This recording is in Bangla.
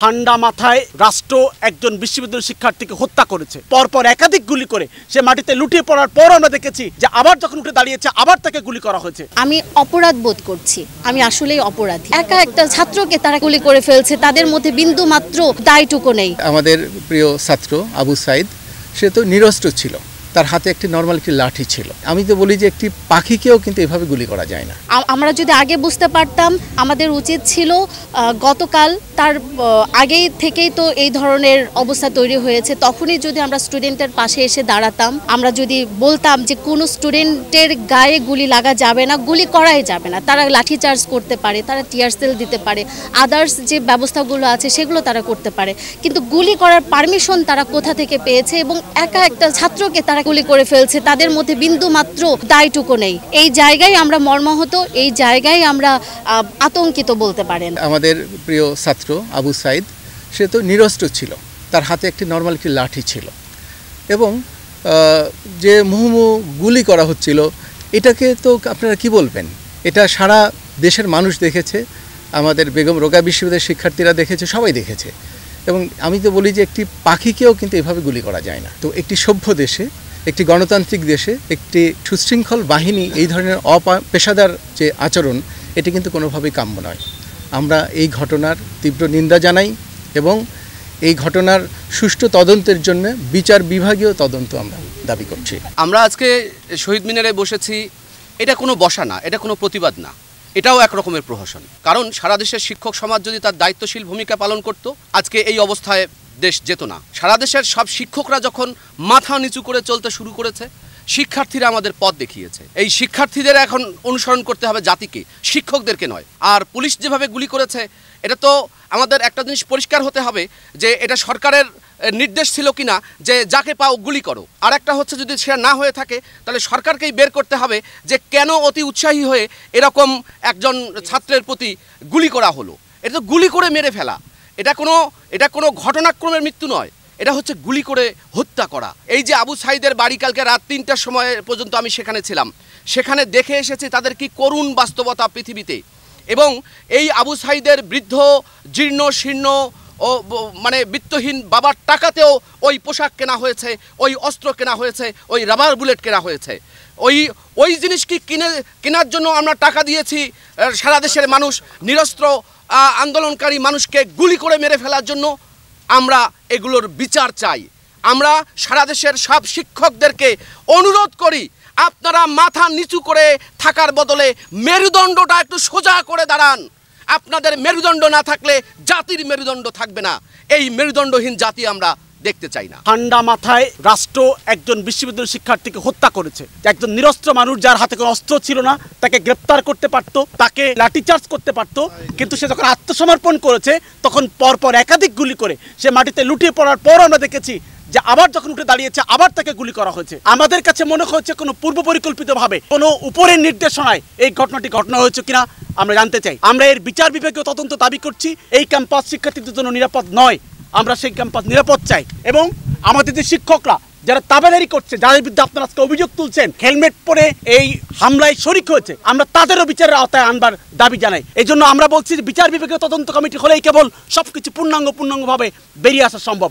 ঠান্ডা মাথায় রাষ্ট্র একজন বিশ্ববিদ্যালয় শিক্ষার্থীকে হত্যা করেছে, পরপর একাধিক গুলি করে সে মাটিতে লুটিয়ে পড়ার পর আমরা দেখেছি যে আবার যখন উঠে দাঁড়িয়েছে আবার তাকে গুলি করা হয়েছে। আমি অপরাধ বোধ করছি, আমি আসলেই অপরাধী। একা একটা ছাত্রকে তারা গুলি করে ফেলছে, তাদের মধ্যে বিন্দু মাত্র দায়টুকু নেই। আমাদের প্রিয় ছাত্র আবু সাইদ, সে তো নিরস্ত্র ছিল, তার হাতে একটি নর্মাল একটি লাঠি ছিল। আমি তো বলি যে একটি পাখিকেও কিন্তু এভাবে গুলি করা যায় না। আমরা যদি আগে বুঝতে পারতাম, আমাদের উচিত ছিল গতকাল তার আগেই থেকেই তো এই ধরনের অবস্থা তৈরি হয়েছে, তখনই যদি আমরা স্টুডেন্টের পাশে এসে দাঁড়াতাম, আমরা যদি বলতাম যে কোনো স্টুডেন্টের গায়ে গুলি লাগা যাবে না, গুলি করাই যাবে না, তারা লাঠি চার্জ করতে পারে, তারা টিয়ার সেল দিতে পারে, আদার্স যে ব্যবস্থাগুলো আছে সেগুলো তারা করতে পারে, কিন্তু গুলি করার পারমিশন তারা কোথা থেকে পেয়েছে? এবং একা একটা ছাত্রকে তারা গুলি করে ফেলছে, তাদের মধ্যে বিন্দু মাত্র দায়টুকু নেই। এই জায়গায় আমরা মর্মাহত, এই জায়গায় আমরা আতঙ্কিত বলতে পারেন। আমাদের প্রিয় ছাত্র আবু সাইদ, সে তো নিরস্ত্র ছিল, তার হাতে একটি নর্মাল একটি লাঠি ছিল, এবং যে মুহুর্মুহু গুলি করা হচ্ছিল, এটাকে তো আপনারা কি বলবেন? এটা সারা দেশের মানুষ দেখেছে, আমাদের বেগম রোকেয়া বিশ্ববিদ্যালয়ের শিক্ষার্থীরা দেখেছে, সবাই দেখেছে। এবং আমি তো বলি যে একটি পাখিকেও কিন্তু এভাবে গুলি করা যায় না। তো একটি সভ্য দেশে, একটি গণতান্ত্রিক দেশে একটি সুশৃঙ্খল বাহিনী এই ধরনের অপেশাদার যে আচরণ, এটি কিন্তু কোনোভাবেই কাম্য নয়। আমরা এই ঘটনার তীব্র নিন্দা জানাই এবং এই ঘটনার সুষ্ঠু তদন্তের জন্য বিচার বিভাগীয় তদন্ত আমরা দাবি করছি। আমরা আজকে শহীদ মিনারে বসেছি, এটা কোনো বসা না, এটা কোনো প্রতিবাদ না, এটাও এক রকমের প্রহসন। কারণ সারা দেশের শিক্ষক সমাজ যদি তার দায়িত্বশীল ভূমিকা পালন করত, আজকে এই অবস্থায় দেশ যেত না। সারা দেশের সব শিক্ষকরা যখন মাথা নিচু করে চলতে শুরু করেছে, শিক্ষার্থীরা আমাদের পথ দেখিয়েছে। এই শিক্ষার্থীদের এখন অনুসরণ করতে হবে জাতিকে, শিক্ষকদেরকে নয়। আর পুলিশ যেভাবে গুলি করেছে, এটা তো আমাদের একটা জিনিস পরিষ্কার হতে হবে যে এটা সরকারের নির্দেশ ছিল কিনা যে যাকে পাও গুলি করো। আর একটা হচ্ছে, যদি সেটা না হয়ে থাকে তাহলে সরকারকেই বের করতে হবে যে কেন অতি উৎসাহী হয়ে এরকম একজন ছাত্রের প্রতি গুলি করা হলো। এটা তো গুলি করে মেরে ফেলা, এটা কোনো ঘটনাক্রমের মৃত্যু নয়, এটা হচ্ছে গুলি করে হত্যা করা। এই যে আবু সাইদের বাড়ি, কালকে রাত ৩টার সময় পর্যন্ত আমি সেখানে ছিলাম, সেখানে দেখে এসেছি তাদের কি করুণ বাস্তবতা পৃথিবীতে। এবং এই আবু সাইদের বৃদ্ধ, জীর্ণ শীর্ণ ও মানে বিত্তহীন বাবার টাকাতেও ওই পোশাক কেনা হয়েছে, ওই অস্ত্র কেনা হয়েছে, ওই রাবার বুলেট কেনা হয়েছে। ওই জিনিস কি কেনার জন্য আমরা টাকা দিয়েছি সারা দেশের মানুষ নিরস্ত্র আন্দোলনকারী মানুষকে গুলি করে মেরে ফেলার জন্য? আমরা এগুলোর বিচার চাই। আমরা সারা দেশের সব শিক্ষকদেরকে অনুরোধ করি, আপনারা মাথা নিচু করে থাকার বদলে মেরুদণ্ডটা একটু সোজা করে দাঁড়ান। আপনাদের মেরুদণ্ড না থাকলে জাতির মেরুদণ্ড থাকবে না। এই মেরুদণ্ডহীন জাতি আমরা দেখতে চাই না। ঠান্ডা মাথায় রাষ্ট্র একজন বিশ্ববিদ্যালয় শিক্ষার্থীকে হত্যা করেছে। একজন নিরস্ত্র মানুষ, যার হাতে কোনো অস্ত্র ছিল না, তাকে গ্রেপ্তার করতে পারতো, তাকে লাঠিচার্জ করতে পারতো, কিন্তু সে যখন আত্মসমর্পণ করেছে তখন পরপর একাধিক গুলি করে সে মাটিতে লুটিয়ে পড়ার পর আমরা দেখেছি যে আবার যখন উঠে দাঁড়িয়েছে আবার তাকে গুলি করা হয়েছে। আমাদের কাছে মনে হচ্ছে কোনো পূর্ব পরিকল্পিতভাবে কোনো উপরের নির্দেশনায় এই ঘটনা হয়েছে কিনা আমরা জানতে চাই। আমরা এর বিচার বিভাগীয় তদন্ত দাবি করছি। এই ক্যাম্পাস শিক্ষার্থীদের জন্য নিরাপদ নয়, আমরা সেই ক্যাম্পাস নিরাপদ চাই। এবং আমাদের যে শিক্ষকরা যারা তাবেদারি করছে, যাদের বিরুদ্ধে আপনারা আজকে অভিযোগ তুলছেন, হেলমেট পরে এই হামলায় শরিক হয়েছে, আমরা তাদেরও বিচারের আওতায় আনবার দাবি জানাই। এই জন্য আমরা বলছি যে বিচার বিভাগীয় তদন্ত কমিটি হলেই কেবল সবকিছু পূর্ণাঙ্গভাবে বেরিয়ে আসা সম্ভব।